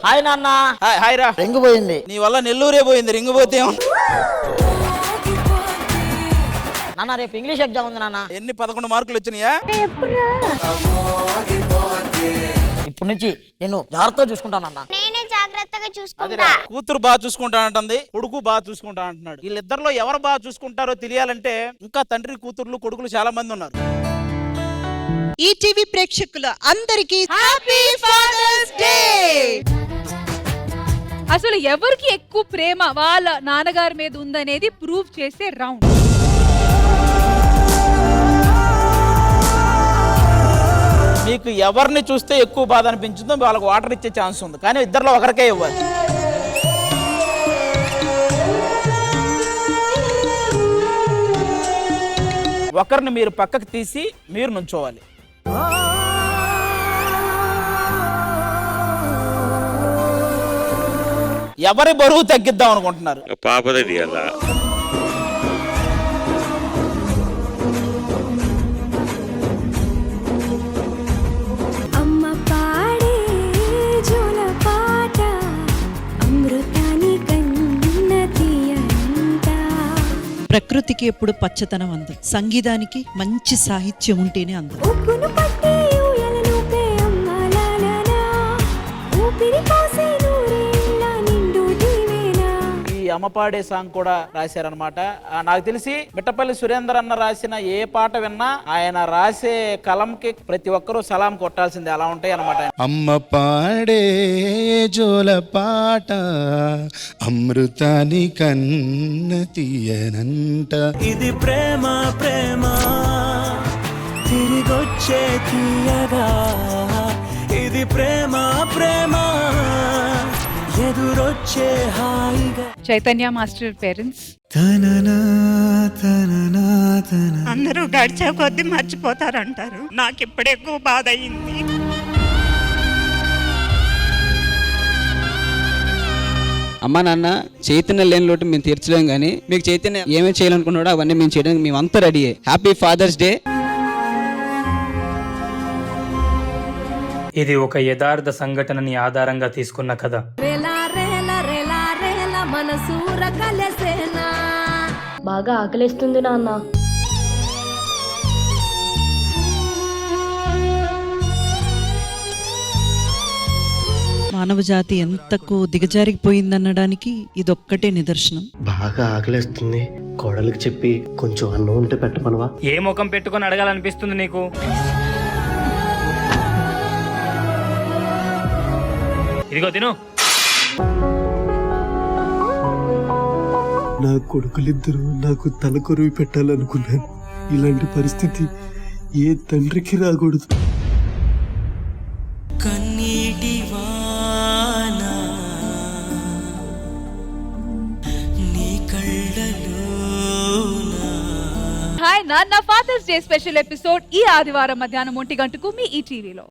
Hi నాన్న. Hi రా. Ring పోయింది. నీ వల్ల నెల్లూరే పోయింది, రింగు పోతే నాన్న రేపు ఇంగ్లీష్ ఎగ్జామ్ ఉంది నాన్న. ఎన్ని 11 మార్కులు వచ్చినాయా? ఇప్పటి నుంచి నేను జాగ్రత్తగా చూసుకుంటానన్నా. నేనే జాగ్రత్తగా చూసుకుంటా. కూతురు బాగా చూసుకుంటానంటుంది, కొడుకు బాగా చూసుకుంటా అంటున్నాడు. వీళ్ళిద్దరిలో ఎవరు బాగా చూసుకుంటారో తెలియాలంటే ఇంకా తండ్రి కూతుర్లు కొడుకులు చాలా మంది ఉన్నారు. ఈ టీవీ ప్రేక్షకుల అందరికీ హ్యాపీ ఫాదర్స్ డే. అసలు ఎవరికి ఎక్కువ ప్రేమ వాళ్ళ నాన్నగారి మీద ఉందనేది ప్రూవ్ చేసే రౌండ్. మీకు ఎవరిని చూస్తే ఎక్కువ బాధ అనిపించిందో వాళ్ళకి వాటర్ ఇచ్చే ఛాన్స్ ఉంది, కానీ ఇద్దరిలో ఒకరికే ఇవ్వాలి. ఒకరిని మీరు పక్కకు తీసి మీరు నుంచోవాలి. ఎవరి బరువు తగ్గిద్దాం అనుకుంటున్నారు? పాపది అలా ప్రకృతికి ఎప్పుడు పచ్చతనం అందం, సంగీతానికి మంచి సాహిత్యం ఉంటేనే అందం. ఈ అమ్మపాడే సాంగ్ కూడా రాశారనమాట. నాకు తెలిసి మిట్టపల్లి సురేందర్ అన్న రాసిన ఏ పాట విన్నా ఆయన రాసే కలంకి ప్రతి ఒక్కరూ సలాం కొట్టాల్సిందే, అలా ఉంటాయి అనమాట. అమ్మ పాడే జోల పాట అమృతాని కన్న తీయనంట. ఇది ప్రేమ ప్రేమ తిరిగొచ్చే తీయగా, ఇది ప్రేమ ప్రేమ ఎదురొచ్చే హాయిగా. చైతన్య మాస్టర్ పేరెంట్స్ అందరూ గడిచే కొద్దీ మర్చిపోతారంటారు, నాకు ఇప్పుడు ఎక్కువ బాధ అయింది. అమ్మా నాన్న చైతన్య లేని లోటు మేము తీర్చలేం, కానీ మీకు చైతన్య ఏమేమి చేయాలనుకున్నాడో అవన్నీ మేము చేయడానికి మేము అంతా రెడీ. Happy fathers day. ఇది ఒక యథార్థ సంఘటనని ఆధారంగా తీసుకున్న కథ. బాగా ఆకలిస్తుంది నాన్న. మానవ జాతి ఎంతకు దిగజారిపోయిందనడానికి ఇదొక్కటే నిదర్శనం. బాగా ఆకలిస్తుంది, కోడలికి చెప్పి కొంచెం అన్నం ఉంటే పెట్టమనవా? ఏ ముఖం పెట్టుకొని అడగాలనిపిస్తుంది నీకు? ఇదిగో తిను. నా కొడుకులిద్దరూ నాకు తల కొరువి పెట్టాలనుకున్నాను. ఇలాంటి పరిస్థితి ఏ తండ్రికి రాకూడదు. కన్నీటి వానా నీ కళ్ళలోనా. హాయ్ నాన్న ఫాదర్స్ డే స్పెషల్ ఎపిసోడ్ ఈ ఆదివారం మధ్యాహ్నం 1 గంటకు మీ ఈ టీవీలో.